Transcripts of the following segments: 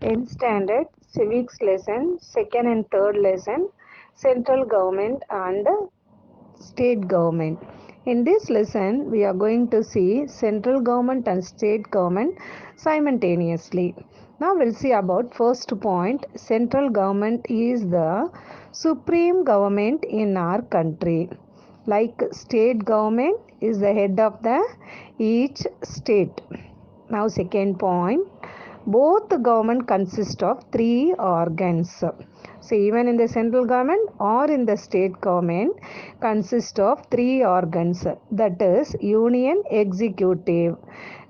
10th standard civics lesson, second and third lesson, central government and state government. In this lesson we are going to see central government and state government simultaneously. Now we'll see about first point. Central government is the supreme government in our country, like state government is the head of the each state. Now second point, both the government consist of three organs. So even in the central government or in the state government consist of three organs, that is union executive,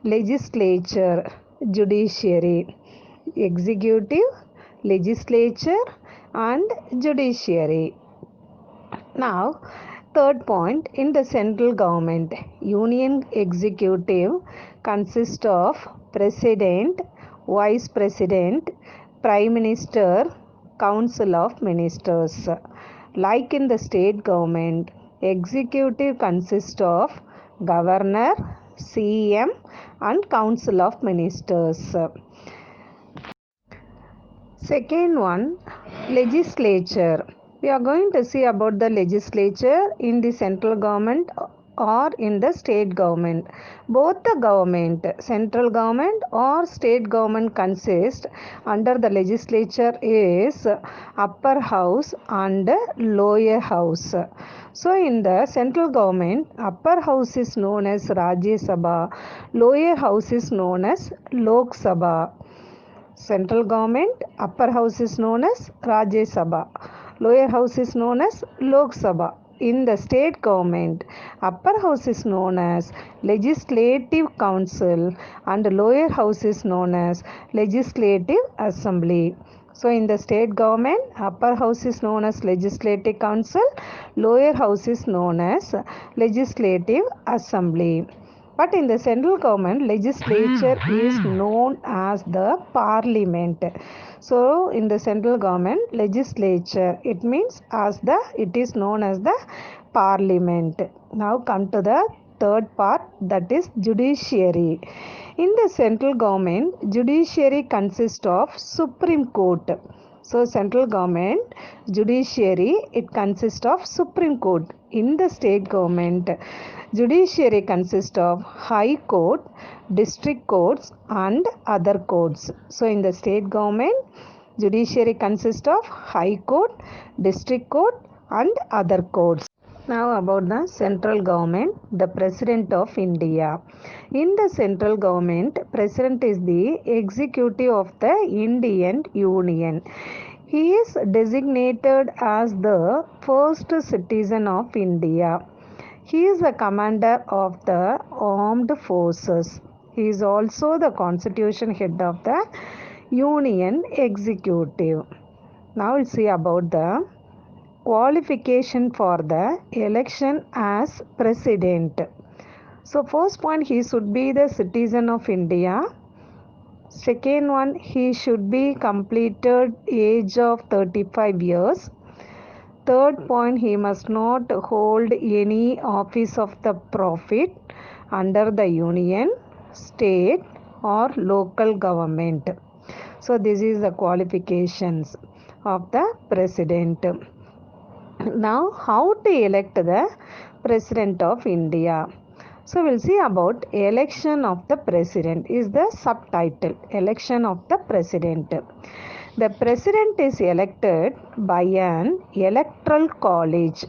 legislature, judiciary. Executive, legislature and judiciary. Now, third point, in the central government, union executive consists of president, vice president, prime minister, council of ministers. Like in the state government, executive consists of governor, CM and council of ministers. Second one, legislature. We are going to see about the legislature in the central government or in the state government. Both the government, central government or state government consist under the legislature is upper house and lower house. So in the central government, upper house is known as Rajya Sabha, lower house is known as Lok Sabha. Central government, upper house is known as Rajya Sabha, lower house is known as Lok Sabha. In the state government, upper house is known as Legislative Council and lower house is known as Legislative Assembly. So in the state government, upper house is known as Legislative Council, lower house is known as Legislative Assembly. But in the central government, legislature is known as the parliament. So in the central government, legislature, it is known as the parliament. Now come to the third part, that is judiciary. In the central government, judiciary consists of Supreme Court. So central government judiciary, it consists of Supreme Court. In the state government, judiciary consists of High Court, district courts and other courts. So in the state government, judiciary consists of High Court, district court and other courts. Now about the central government, the President of India. In the central government, President is the executive of the Indian Union. He is designated as the first citizen of India. He is the commander of the armed forces. He is also the constitution head of the Union Executive. Now we'll see about the qualification for the election as president. So first point, he should be the citizen of India. Second one, he should be completed age of 35 years. Third point, he must not hold any office of the profit under the union, state or local government. So this is the qualifications of the president. Now how to elect the President of India. So we'll see about election of the president is the subtitle, election of the president. The president is elected by an electoral college.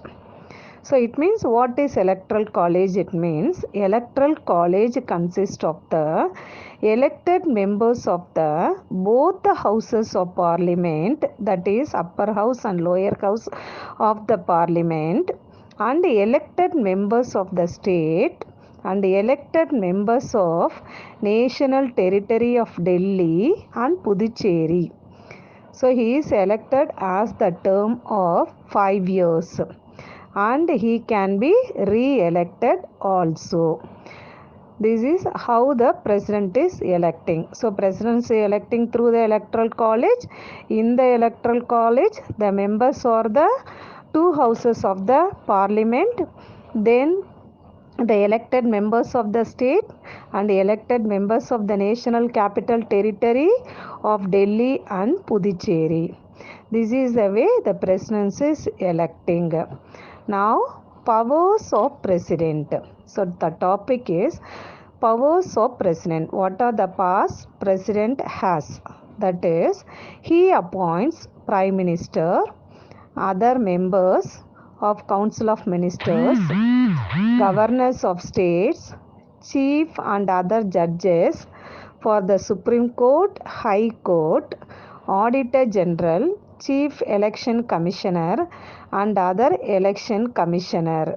So it means, what is electoral college? It means electoral college consists of the elected members of the both the houses of parliament, that is upper house and lower house of the parliament, and elected members of the state and elected members of national territory of Delhi and Puducherry. So he is elected as the term of 5 years and he can be re-elected also. This is how the president is electing. So president is electing through the electoral college. In the electoral college, the members are the two houses of the parliament. Then the elected members of the state and elected members of the National Capital Territory of Delhi and Puducherry. This is the way the president is electing. Now, powers of president. So the topic is powers of president. What are the powers president has? That is, he appoints prime minister, other members of council of ministers, governors of states, chief and other judges for the Supreme Court, High Court, Auditor General, Chief Election Commissioner and other election commissioner,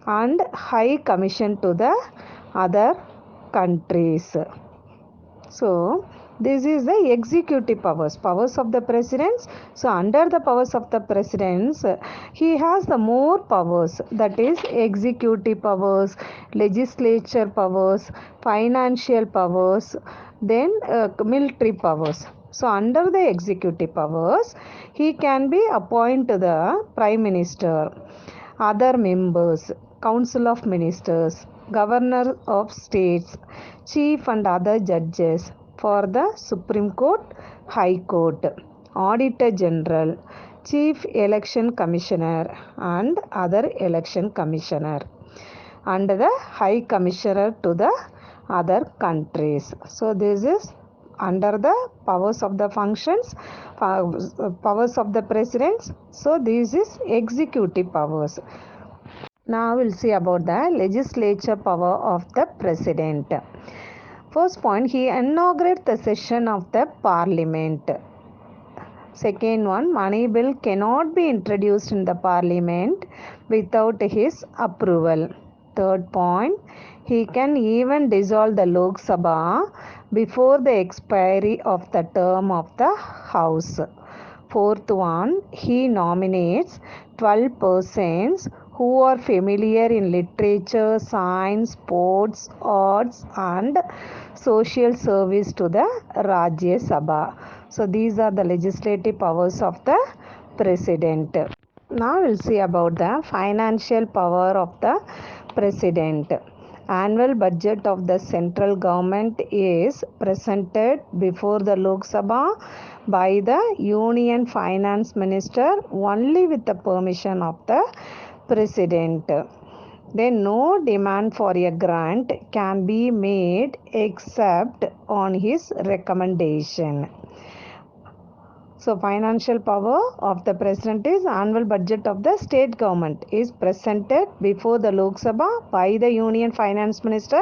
and High Commission to the other countries. So this is the executive powers of the presidents. So under the powers of the presidents, he has the more powers, that is executive powers, legislature powers, financial powers, then military powers. So under the executive powers, he can be appointed the prime minister, other members, council of ministers, governor of states, chief and other judges for the Supreme Court, High Court, Auditor General, Chief Election Commissioner and other election commissioner, and the High Commissioner to the other countries. So this is under the powers of the functions, powers of the presidents. So this is executive powers. Now we'll see about the legislature power of the president. First point, he inaugurates the session of the parliament. Second one, money bill cannot be introduced in the parliament without his approval. Third point, he can even dissolve the Lok Sabha before the expiry of the term of the house. Fourth one, he nominates 12 persons who are familiar in literature, science, sports, arts and social service to the Rajya Sabha. So these are the legislative powers of the president. Now we'll see about the financial power of the president. Annual budget of the central government is presented before the Lok Sabha by the Union Finance Minister only with the permission of the president. Then no demand for a grant can be made except on his recommendation. So financial power of the president is annual budget of the state government is presented before the Lok Sabha by the Union Finance Minister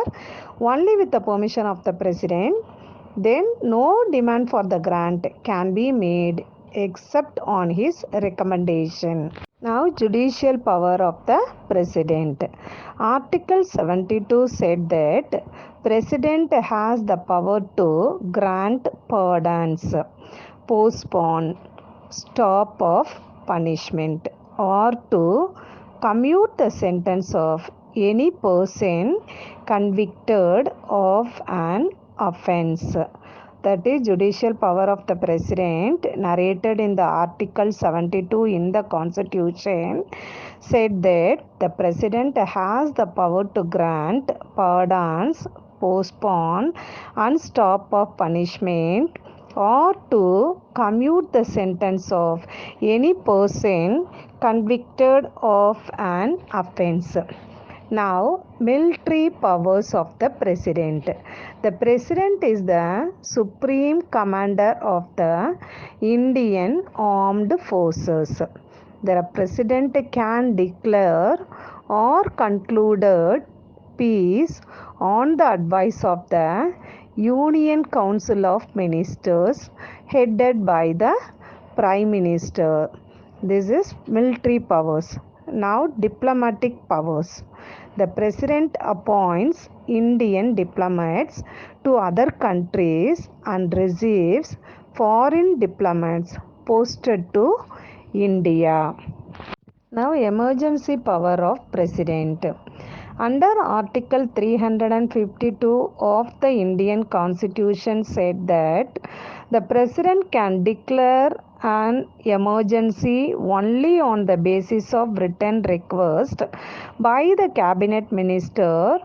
only with the permission of the president. Then no demand for the grant can be made except on his recommendation. Now judicial power of the president. Article 72 said that president has the power to grant pardons, postpone, stop of punishment or to commute the sentence of any person convicted of an offense. That is judicial power of the president narrated in the article 72 in the constitution said that the president has the power to grant pardons, postpone and stop of punishment or to commute the sentence of any person convicted of an offense. Now, military powers of the president. The president is the supreme commander of the Indian Armed Forces. The president can declare or conclude peace on the advice of the Union Council of Ministers headed by the Prime Minister. This is military powers. Now, diplomatic powers. The president appoints Indian diplomats to other countries and receives foreign diplomats posted to India. Now, emergency power of president. Under Article 352 of the Indian Constitution said that the President can declare an emergency only on the basis of written request by the Cabinet Minister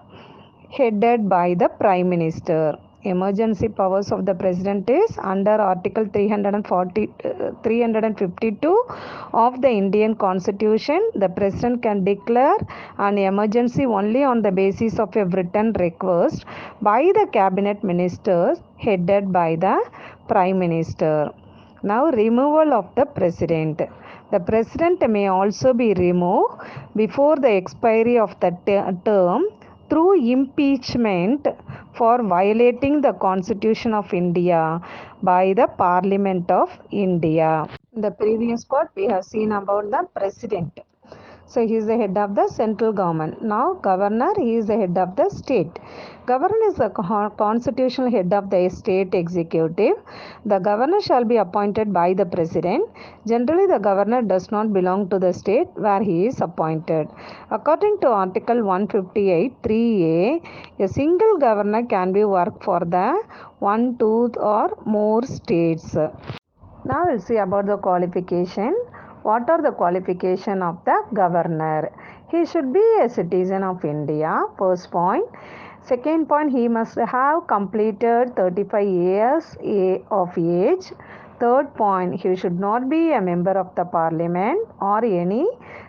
headed by the Prime Minister. Emergency powers of the President is under Article 352 of the Indian Constitution. The President can declare an emergency only on the basis of a written request by the Cabinet Ministers headed by the Prime Minister. Now, removal of the President. The President may also be removed before the expiry of the term through impeachment for violating the Constitution of India by the Parliament of India. In the previous part, we have seen about the President. So he is the head of the central government. Now governor, he is the head of the state. Governor is the constitutional head of the state executive. The governor shall be appointed by the president. Generally, the governor does not belong to the state where he is appointed. According to Article 158 3A, a single governor can be work for the 1, 2 or more states. Now we'll see about the qualification. What are the qualification of the governor? He should be a citizen of India, first point. Second point, he must have completed 35 years of age. Third point, he should not be a member of the parliament or any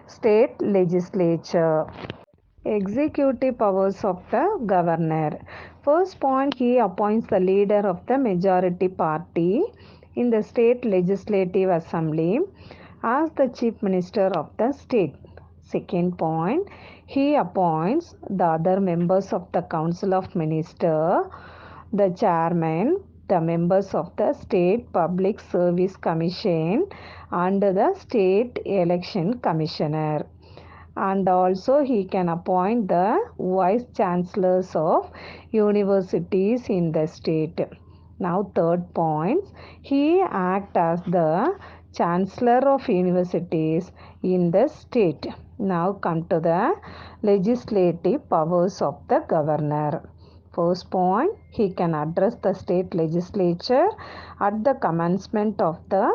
state legislature. Executive powers of the governor. First point, he appoints the leader of the majority party in the state legislative assembly as the chief minister of the state. Second point, he appoints the other members of the council of minister, the chairman, the members of the state public service commission and the state election commissioner, and also he can appoint the vice chancellors of universities in the state. Now third point, he act as the chancellor of universities in the state. Now come to the legislative powers of the governor. First point, he can address the state legislature at the commencement of the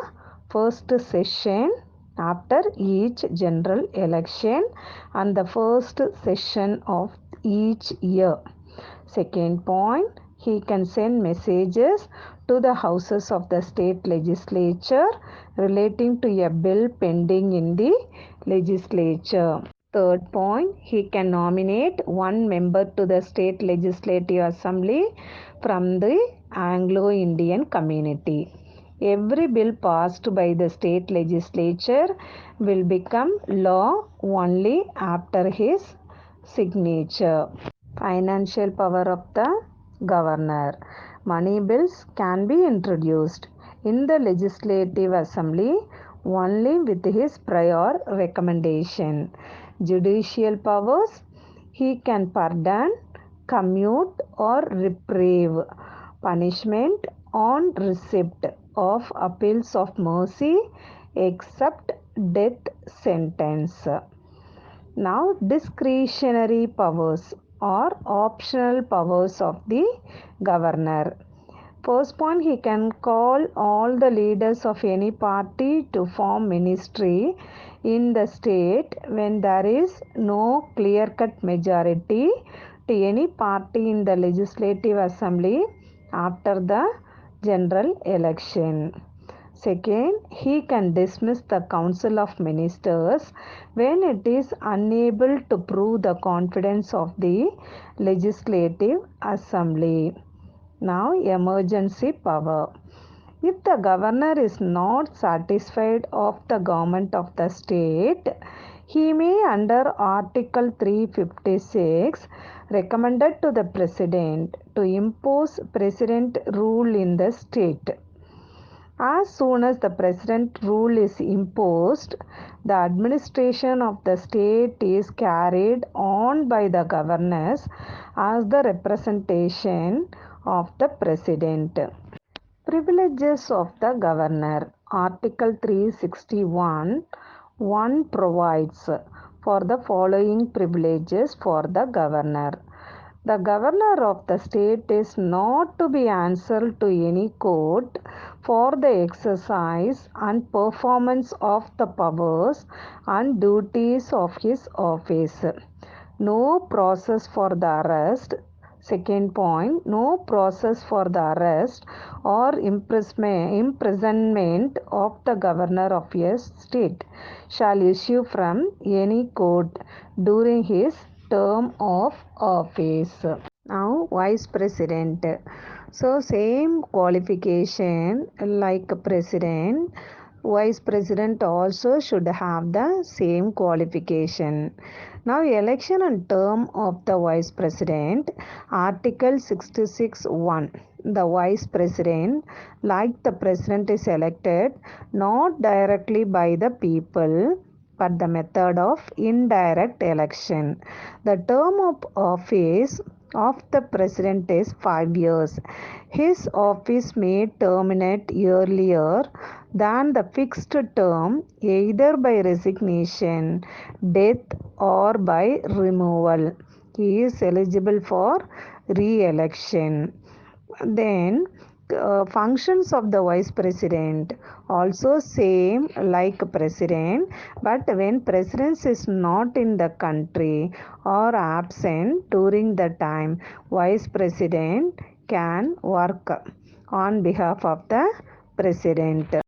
first session after each general election and the first session of each year. Second point, he can send messages to the houses of the state legislature relating to a bill pending in the legislature. Third point, he can nominate one member to the state legislative assembly from the Anglo-Indian community. Every bill passed by the state legislature will become law only after his signature. Financial power of the governor. Money bills can be introduced in the legislative assembly only with his prior recommendation. Judicial powers, he can pardon, commute or reprieve punishment on receipt of appeals of mercy except death sentence. Now discretionary powers or optional powers of the governor. First point, he can call all the leaders of any party to form ministry in the state when there is no clear-cut majority to any party in the legislative assembly after the general election. Second, he can dismiss the council of ministers when it is unable to prove the confidence of the legislative assembly. Now, emergency power. If the governor is not satisfied of the government of the state, he may under Article 356 recommended to the president to impose president rule in the state. As soon as the president rule is imposed, the administration of the state is carried on by the governors as the representation of the president. Privileges of the governor. Article 361 1 provides for the following privileges for the governor. The governor of the state is not to be answered to any court for the exercise and performance of the powers and duties of his office. No process for the arrest. Second point, no process for the arrest or imprisonment of the governor of a state shall issue from any court during his term of office. Now, vice president. So, same qualification like president. Vice president also should have the same qualification. Now, election and term of the vice president. Article 66(1). The vice president, like the president, is elected not directly by the people but the method of indirect election. The term of office of the president is 5 years. His office may terminate earlier than the fixed term either by resignation, death, or by removal. He is eligible for re-election. Then functions of the vice president also same like president, but when president is not in the country or absent during the time, vice president can work on behalf of the president.